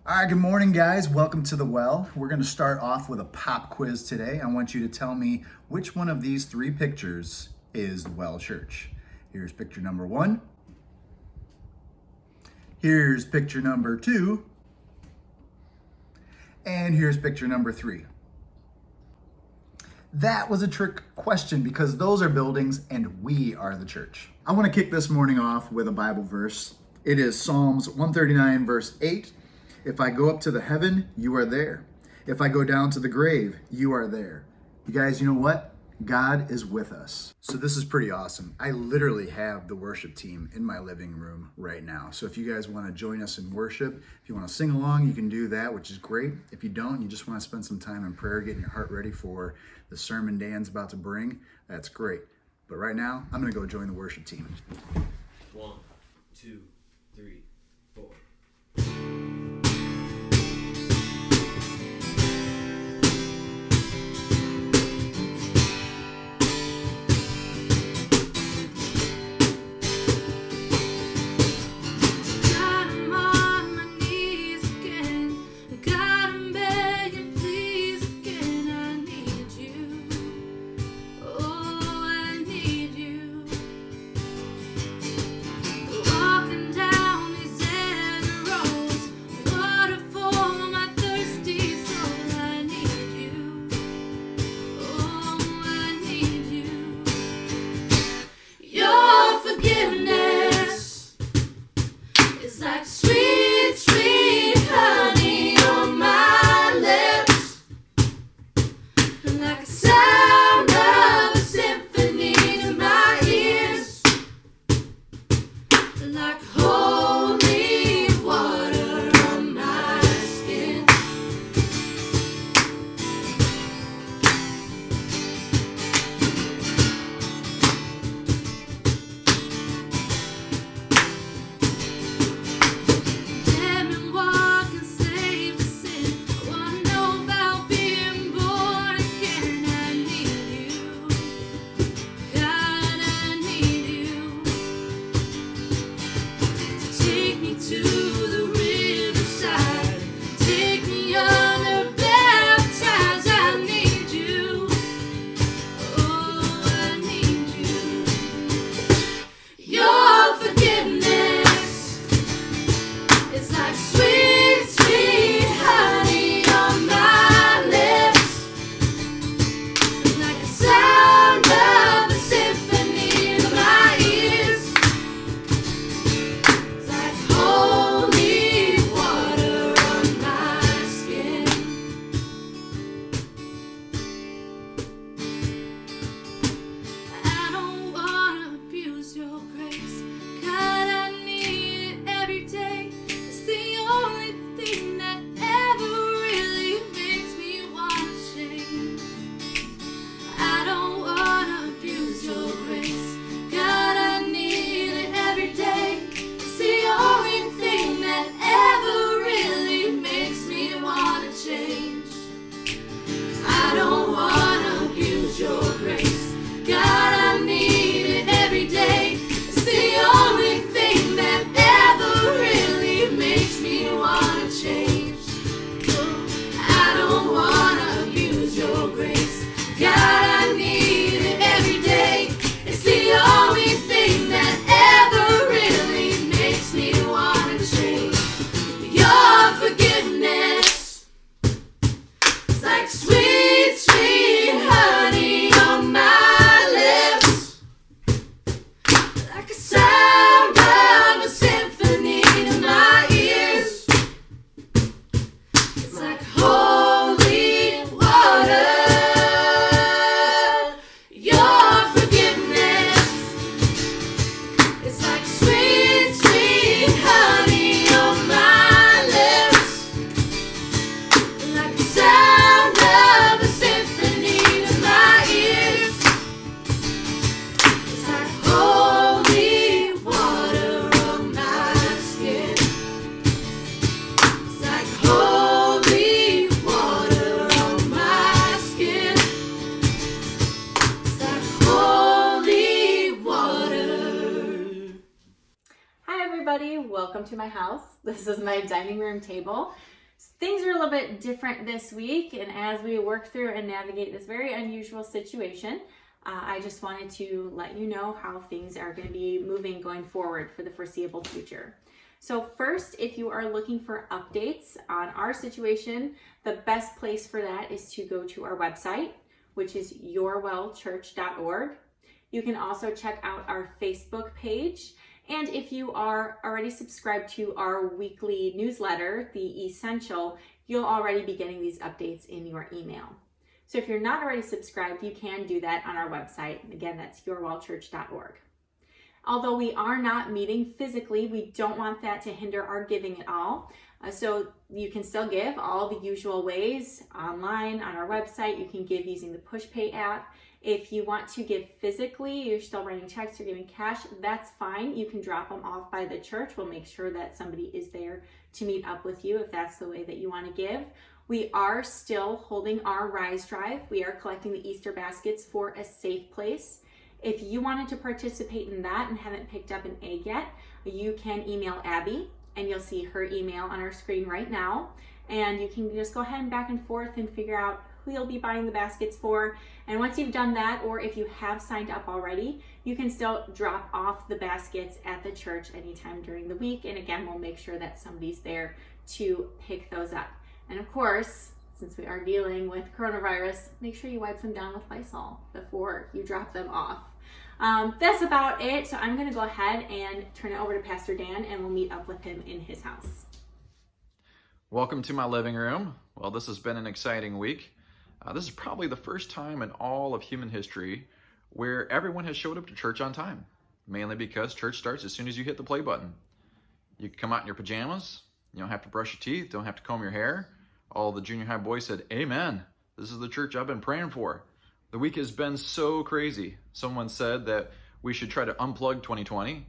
All right, good morning, guys. Welcome to The Well. We're going to start off with a pop quiz today. I want you to tell me which one of these three pictures is The Well Church. Here's picture number one. Here's picture number two. And here's picture number three. That was a trick question because those are buildings and we are the church. I want to kick this morning off with a Bible verse. It is Psalms 139, verse 8. If I go up to the heaven, you are there. If I go down to the grave, you are there. You guys, you know what? God is with us. So this is pretty awesome. I literally have the worship team in my living room right now. So if you guys want to join us in worship, if you want to sing along, you can do that, which is great. If you don't, you just want to spend some time in prayer, getting your heart ready for the sermon Dan's about to bring, that's great. But right now, I'm going to go join the worship team. 1, 2, 3, 4. everybody, welcome to my house. This is my dining room table. Things are a little bit different this week, and as we work through and navigate this very unusual situation, I just wanted to let you know how things are going to be moving going forward for the foreseeable future. So first, if you are looking for updates on our situation, the best place for that is to go to our website, which is yourwellchurch.org. You can also check out our Facebook page. And if you are already subscribed to our weekly newsletter, The Essential, you'll already be getting these updates in your email. So if you're not already subscribed, you can do that on our website. Again, that's yourwellchurch.org. Although we are not meeting physically, we don't want that to hinder our giving at all. So you can still give all the usual ways online on our website. You can give using the PushPay app. If you want to give physically, you're still writing checks, you're giving cash, that's fine. You can drop them off by the church. We'll make sure that somebody is there to meet up with you if that's the way that you want to give. We are still holding our Rise Drive. We are collecting the Easter baskets for a safe place. If you wanted to participate in that and haven't picked up an egg yet, you can email Abby, and you'll see her email on our screen right now. And you can just go ahead and back and forth and figure out who you'll be buying the baskets for. And once you've done that, or if you have signed up already, you can still drop off the baskets at the church anytime during the week. And again, we'll make sure that somebody's there to pick those up. And of course, since we are dealing with coronavirus, make sure you wipe them down with Lysol before you drop them off. That's about it. So I'm going to go ahead and turn it over to Pastor Dan, and we'll meet up with him in his house. Welcome to my living room. Well, this has been an exciting week. This is probably the first time in all of human history where everyone has showed up to church on time, mainly because church starts as soon as you hit the play button. You can come out in your pajamas, you don't have to brush your teeth, don't have to comb your hair. All the junior high boys said, "Amen. This is the church I've been praying for." The week has been so crazy. Someone said that we should try to unplug 2020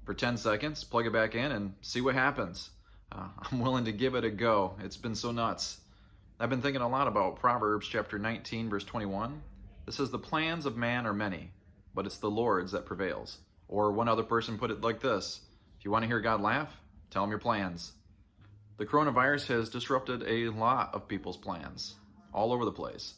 for 10 seconds, plug it back in, and see what happens. I'm willing to give it a go. It's been so nuts. I've been thinking a lot about Proverbs chapter 19, verse 21. It says, "The plans of man are many, but it's the Lord's that prevails." Or one other person put it like this: if you want to hear God laugh, tell him your plans. The coronavirus has disrupted a lot of people's plans all over the place.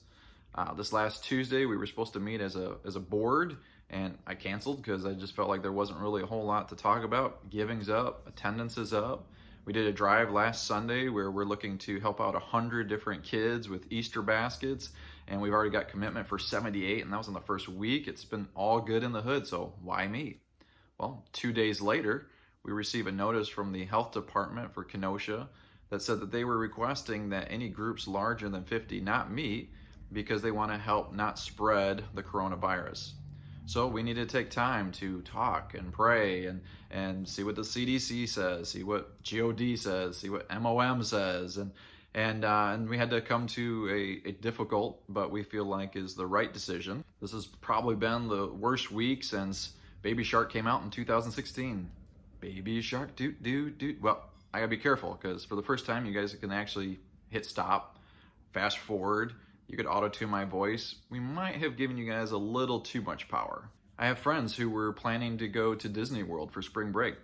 This last Tuesday, we were supposed to meet as a board, and I canceled because I just felt like there wasn't really a whole lot to talk about. Giving's up, attendance is up. We did a drive last Sunday where we're looking to help out 100 different kids with Easter baskets, and we've already got commitment for 78, and that was in the first week. It's been all good in the hood, so why meet? Well, 2 days later, we received a notice from the health department for Kenosha that said that they were requesting that any groups larger than 50 not meet because they want to help not spread the coronavirus. So we need to take time to talk and pray and see what the CDC says, see what GOD says, see what MOM says, and we had to come to a difficult, but we feel like is the right decision. This has probably been the worst week since Baby Shark came out in 2016. Baby Shark, doot, doot, doot. Well, I gotta be careful because for the first time, you guys can actually hit stop, fast forward. You could auto-tune my voice. We might have given you guys a little too much power. I have friends who were planning to go to Disney World for spring break.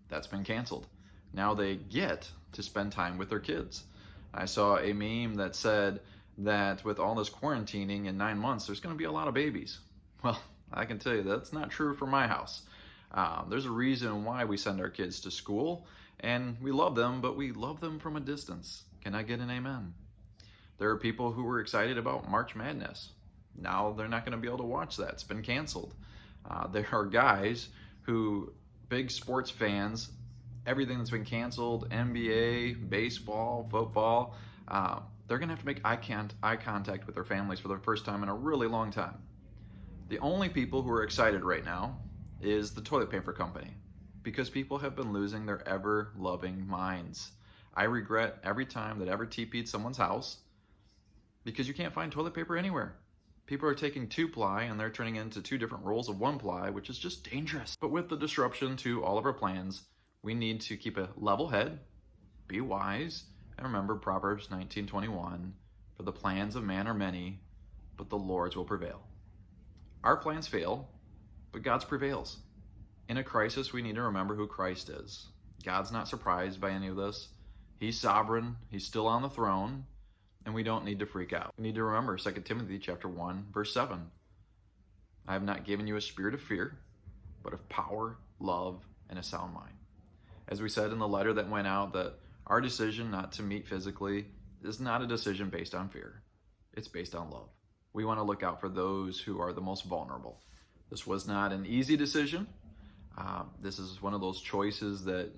That's been canceled. Now they get to spend time with their kids. I saw a meme that said that with all this quarantining in 9 months, there's gonna be a lot of babies. Well, I can tell you that's not true for my house. There's a reason why we send our kids to school, and we love them, but we love them from a distance. Can I get an amen? There are people who were excited about March Madness. Now they're not going to be able to watch that. It's been canceled. There are guys who, big sports fans, everything that's been canceled, NBA, baseball, football, they're going to have to make eye contact with their families for the first time in a really long time. The only people who are excited right now is the toilet paper company, because people have been losing their ever-loving minds. I regret every time that I ever TP'd someone's house, because you can't find toilet paper anywhere. People are taking 2-ply and they're turning into 2 different rolls of 1-ply, which is just dangerous. But with the disruption to all of our plans, we need to keep a level head, be wise, and remember Proverbs 19:21, "For the plans of man are many, but the Lord's will prevail." Our plans fail, but God's prevails. In a crisis, we need to remember who Christ is. God's not surprised by any of this. He's sovereign, he's still on the throne, and we don't need to freak out. We need to remember 2 Timothy chapter 1, verse 7. I have not given you a spirit of fear, but of power, love, and a sound mind. As we said in the letter that went out, that our decision not to meet physically is not a decision based on fear. It's based on love. We want to look out for those who are the most vulnerable. This was not an easy decision. This is one of those choices that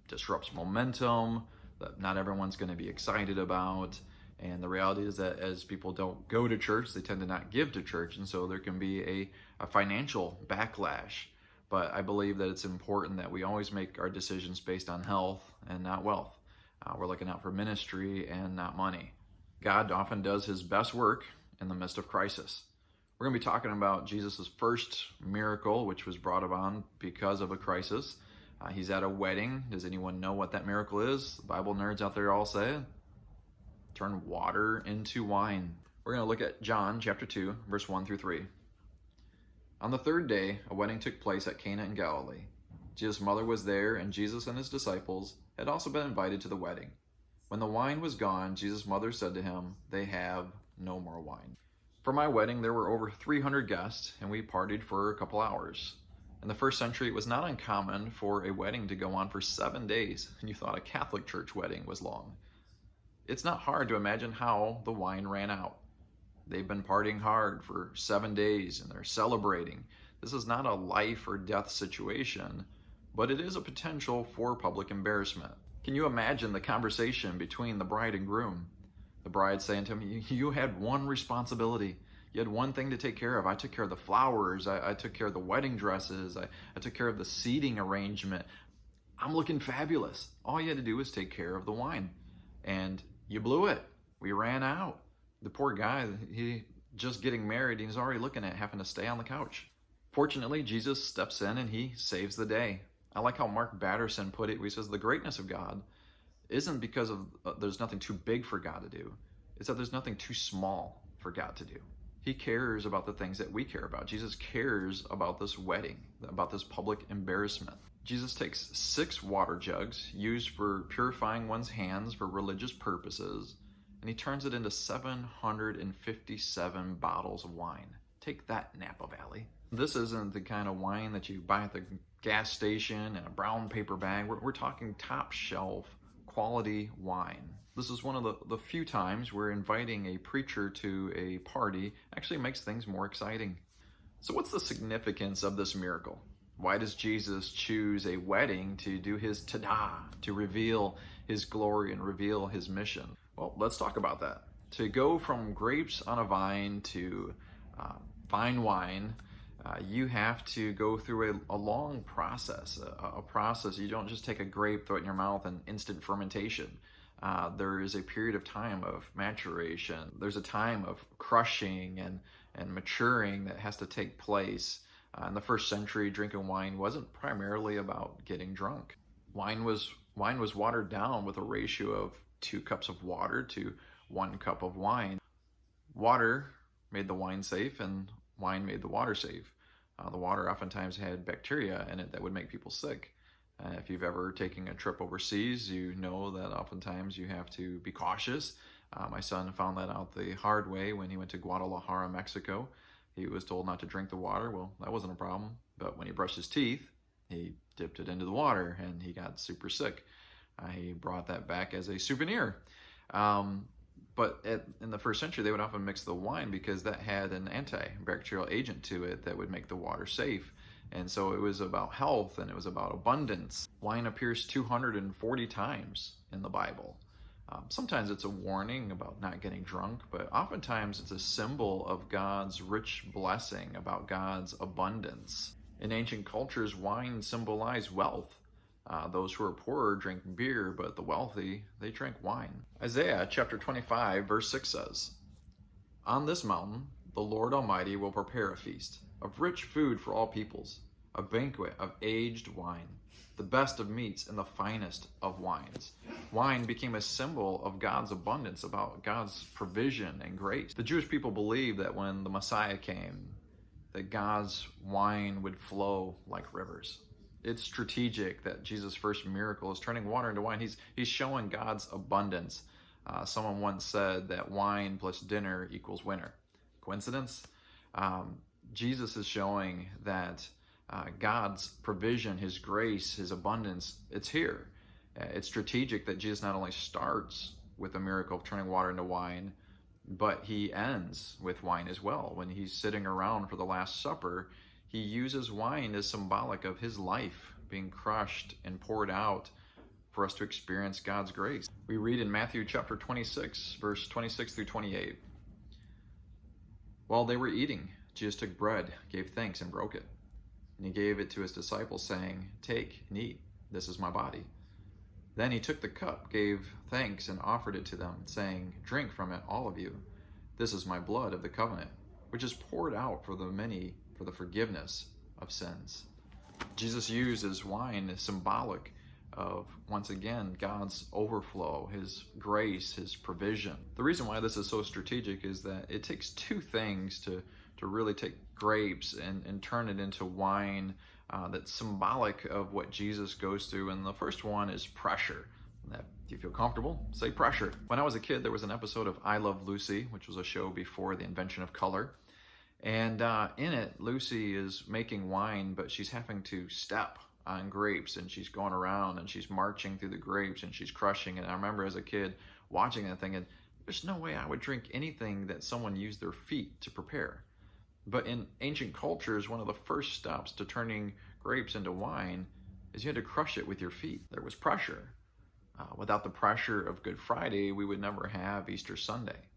disrupts momentum, that not everyone's going to be excited about. And the reality is that as people don't go to church, they tend to not give to church. And so there can be a financial backlash. But I believe that it's important that we always make our decisions based on health and not wealth. We're looking out for ministry and not money. God often does his best work in the midst of crisis. We're going to be talking about Jesus' first miracle, which was brought about because of a crisis. He's at a wedding. Does anyone know what that miracle is? The Bible nerds out there all say it. Turn water into wine. We're going to look at John chapter 2, verse 1 through 3. On the third day, a wedding took place at Cana in Galilee. Jesus' mother was there, and Jesus and his disciples had also been invited to the wedding. When the wine was gone, Jesus' mother said to him, "They have no more wine." For my wedding, there were over 300 guests, and we partied for a couple hours. In the first century, it was not uncommon for a wedding to go on for 7 days, and you thought a Catholic church wedding was long. It's not hard to imagine how the wine ran out. They've been partying hard for 7 days, and they're celebrating. This is not a life or death situation, but it is a potential for public embarrassment. Can you imagine the conversation between the bride and groom? The bride saying to him, "You had one responsibility. You had one thing to take care of. I took care of the flowers. I took care of the wedding dresses. I took care of the seating arrangement. I'm looking fabulous. All you had to do was take care of the wine. And you blew it. We ran out." The poor guy, he just getting married, he's already looking at having to stay on the couch. Fortunately, Jesus steps in and he saves the day. I like how Mark Batterson put it, where he says the greatness of God isn't because of there's nothing too big for God to do. It's that there's nothing too small for God to do. He cares about the things that we care about. Jesus cares about this wedding, about this public embarrassment. Jesus takes 6 water jugs used for purifying one's hands for religious purposes, and he turns it into 757 bottles of wine. Take that, Napa Valley. This isn't the kind of wine that you buy at the gas station in a brown paper bag. We're talking top shelf quality wine. This is one of the few times where inviting a preacher to a party actually makes things more exciting. So what's the significance of this miracle? Why does Jesus choose a wedding to do his ta-da, to reveal his glory and reveal his mission? Well, let's talk about that. To go from grapes on a vine to fine wine, you have to go through a long process, a process. You don't just take a grape, throw it in your mouth, and instant fermentation. There is a period of time of maturation. There's a time of crushing and maturing that has to take place. In the first century, drinking wine wasn't primarily about getting drunk. Wine was watered down with a ratio of 2 cups of water to 1 cup of wine. Water made the wine safe, and wine made the water safe. The water oftentimes had bacteria in it that would make people sick. If you've ever taken a trip overseas, you know that oftentimes you have to be cautious. My son found that out the hard way when he went to Guadalajara, Mexico. He was told not to drink the water. Well, that wasn't a problem. But when he brushed his teeth, he dipped it into the water and he got super sick. He brought that back as a souvenir. But in the first century, they would often mix the wine because that had an antibacterial agent to it that would make the water safe. And so it was about health and it was about abundance. Wine appears 240 times in the Bible. Sometimes it's a warning about not getting drunk, but oftentimes it's a symbol of God's rich blessing, about God's abundance. In ancient cultures, wine symbolized wealth. Those who are poorer drink beer, but the wealthy, they drink wine. Isaiah chapter 25, verse 6 says, "On this mountain, the Lord Almighty will prepare a feast of rich food for all peoples, a banquet of aged wine, the best of meats and the finest of wines." Wine became a symbol of God's abundance, about God's provision and grace. The Jewish people believed that when the Messiah came, that God's wine would flow like rivers. It's strategic that Jesus' first miracle is turning water into wine. He's showing God's abundance. Someone once said that wine plus dinner equals winter. Coincidence? Jesus is showing that God's provision, His grace, His abundance, it's here. It's strategic that Jesus not only starts with a miracle of turning water into wine, but He ends with wine as well. When He's sitting around for the Last Supper, He uses wine as symbolic of His life being crushed and poured out for us to experience God's grace. We read in Matthew chapter 26, verse 26 through 28. While they were eating, Jesus took bread, gave thanks, and broke it. And He gave it to His disciples, saying, "Take and eat. This is my body." Then He took the cup, gave thanks, and offered it to them, saying, "Drink from it, all of you. This is my blood of the covenant, which is poured out for the many for the forgiveness of sins." Jesus uses wine as symbolic of, once again, God's overflow, His grace, His provision. The reason why this is so strategic is that it takes two things to really take grapes and turn it into wine that's symbolic of what Jesus goes through. And the first one is pressure. Do you feel comfortable? Say pressure. When I was a kid, there was an episode of I Love Lucy, which was a show before the invention of color. And in it, Lucy is making wine, but she's having to step on grapes, and she's going around and she's marching through the grapes and she's crushing. And I remember as a kid watching that thing, and there's no way I would drink anything that someone used their feet to prepare. But in ancient cultures, one of the first steps to turning grapes into wine is you had to crush it with your feet. There was pressure. Without the pressure of Good Friday, we would never have Easter Sunday.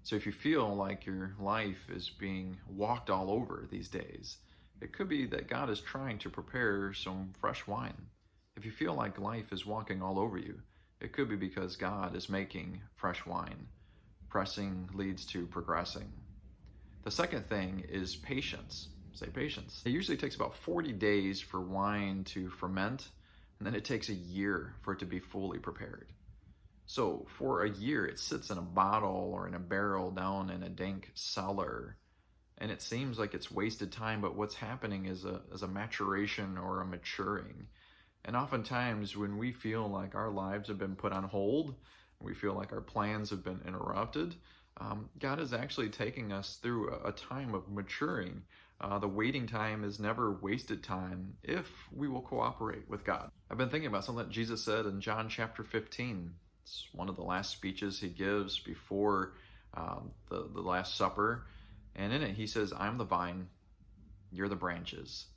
So if you feel like your life is being walked all over these days, it could be that God is trying to prepare some fresh wine. If you feel like life is walking all over you, it could be because God is making fresh wine. Pressing leads to progressing. The second thing is patience. Say patience. It usually takes about 40 days for wine to ferment, and then it takes a year for it to be fully prepared. So for a year, it sits in a bottle or in a barrel down in a dank cellar, and it seems like it's wasted time, but what's happening is a maturation or a maturing. And oftentimes when we feel like our lives have been put on hold, we feel like our plans have been interrupted, God is actually taking us through a time of maturing. The waiting time is never wasted time if we will cooperate with God. I've been thinking about something that Jesus said in John chapter 15. It's one of the last speeches He gives before the Last Supper. And in it, He says, "I'm the vine, you're the branches.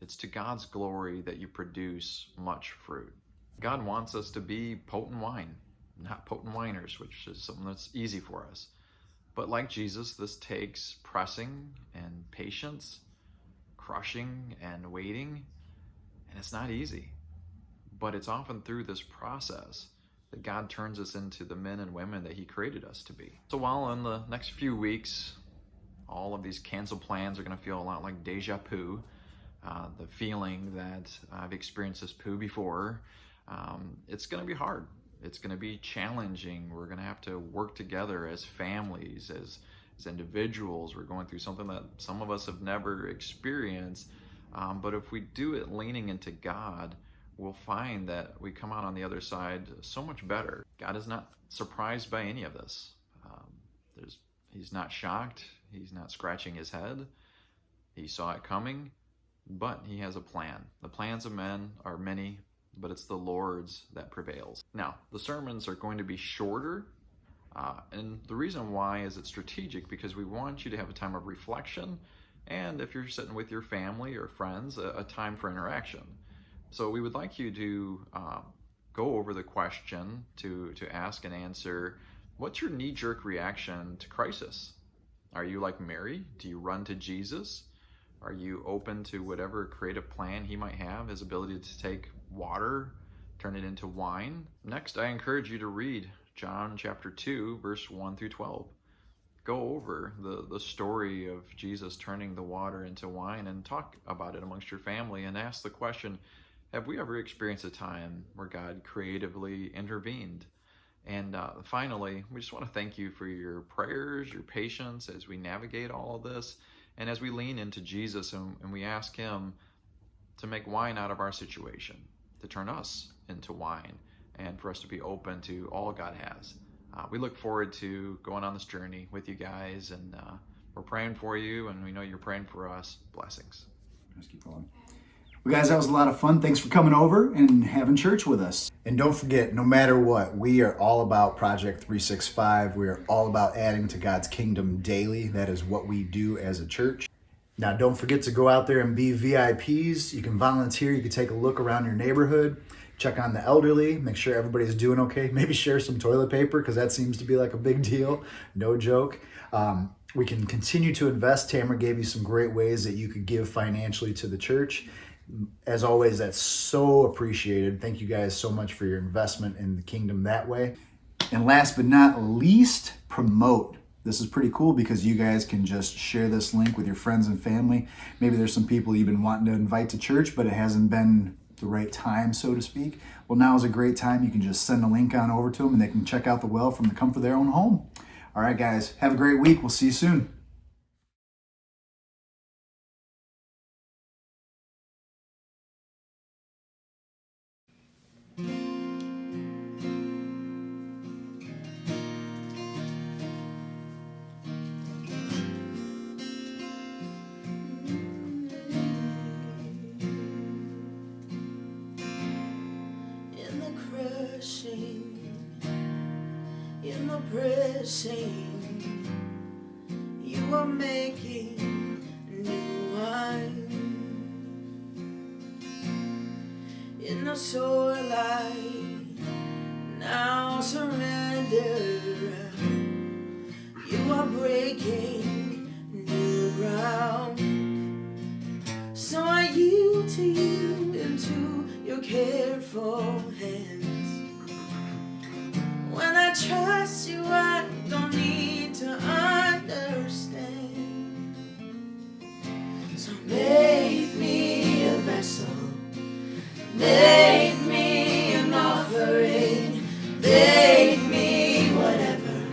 It's to God's glory that you produce much fruit." God wants us to be potent wine, not potent whiners, which is something that's easy for us. But like Jesus, this takes pressing and patience, crushing and waiting, and it's not easy. But it's often through this process that God turns us into the men and women that He created us to be. So while in the next few weeks, all of these canceled plans are going to feel a lot like deja vu, the feeling that I've experienced this poo before, it's going to be hard. It's going to be challenging. We're going to have to work together as families, as individuals. We're going through something that some of us have never experienced. But if we do it leaning into God, we'll find that we come out on the other side so much better. God is not surprised by any of this. He's not shocked. He's not scratching his head. He saw it coming, but He has a plan. The plans of men are many, but it's the Lord's that prevails. Now, the sermons are going to be shorter, and the reason why is it's strategic because we want you to have a time of reflection, and if you're sitting with your family or friends, a time for interaction. So we would like you to go over the question to ask and answer, what's your knee-jerk reaction to crisis? Are you like Mary? Do you run to Jesus? Are you open to whatever creative plan He might have, His ability to take water, turn it into wine? Next, I encourage you to read John chapter 2, verse 1 through 12. Go over the story of Jesus turning the water into wine and talk about it amongst your family and ask the question, have we ever experienced a time where God creatively intervened? And finally, we just want to thank you for your prayers, your patience as we navigate all of this, and as we lean into Jesus and we ask Him, to make wine out of our situation, to turn us into wine, and for us to be open to all God has. We look forward to going on this journey with you guys, and we're praying for you, and we know you're praying for us. Blessings. Let's keep going. Well, guys, that was a lot of fun. Thanks for coming over and having church with us. And don't forget, no matter what, we are all about Project 365. We are all about adding to God's kingdom daily. That is what we do as a church. Now, don't forget to go out there and be VIPs. You can volunteer. You can take a look around your neighborhood, check on the elderly, make sure everybody's doing okay. Maybe share some toilet paper, because that seems to be like a big deal. No joke. We can continue to invest. Tamara gave you some great ways that you could give financially to the church. As always, that's so appreciated. Thank you guys so much for your investment in the kingdom that way. And last but not least, promote. This is pretty cool because you guys can just share this link with your friends and family. Maybe there's some people you've been wanting to invite to church, but it hasn't been the right time, so to speak. Well, now is a great time. You can just send a link on over to them and they can check out the well from the comfort of their own home. All right, guys, have a great week. We'll see you soon. In the pressing, you are making new wine. In the soil I now surrender, you are breaking new ground. So I yield to you into your careful hands. When I trust you, I don't need to understand. So make me a vessel, make me an offering, make me whatever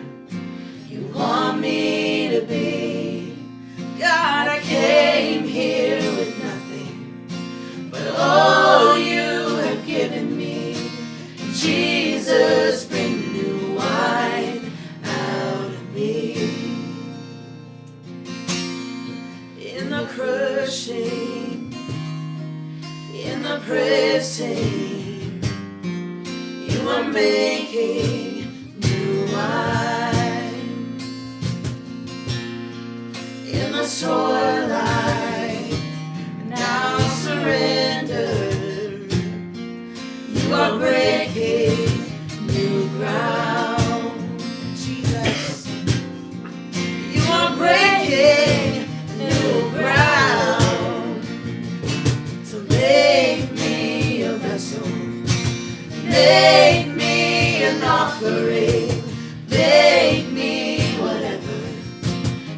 you want me to be. God, I came here with nothing, but all you have given me. Jesus, bring wine out of me. In the crushing, in the pressing, you are making new wine. In the soil I now surrender, you are breaking new ground. Jesus, you are breaking new ground. So make me a vessel, make me an offering, make me whatever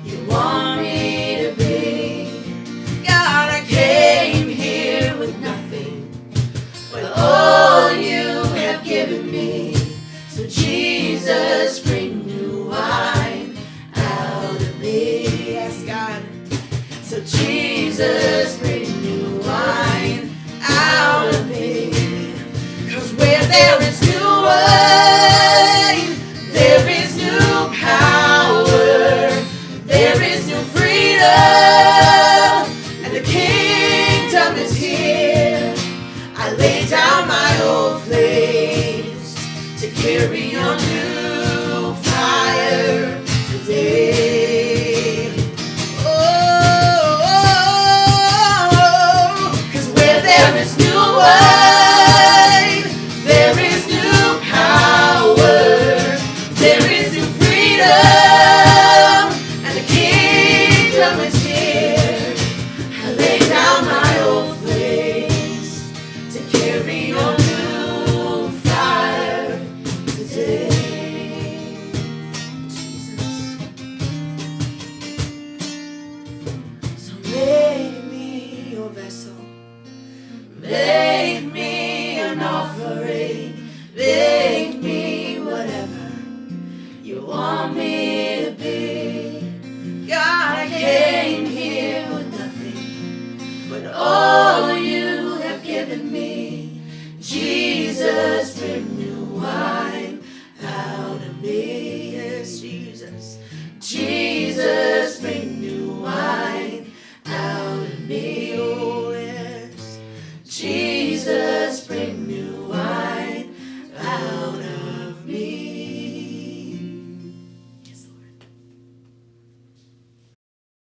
you want me to be. God, I came here with nothing, but all you have given me. So Jesus, bring new wine out of me. Yes, God. So Jesus, bring new wine out of me. 'Cause where there is new wine, there is new power, there is new freedom, and the kingdom is here. I lay down my old place to carry on new fire today. Oh, 'cause where there is new wine, there is new power, there is new freedom, and the kingdom is here. I lay down my old place to carry on new fire today. Jesus. So make me your vessel, make me an offering, make me whatever you want me to be. God, I came here with nothing, but all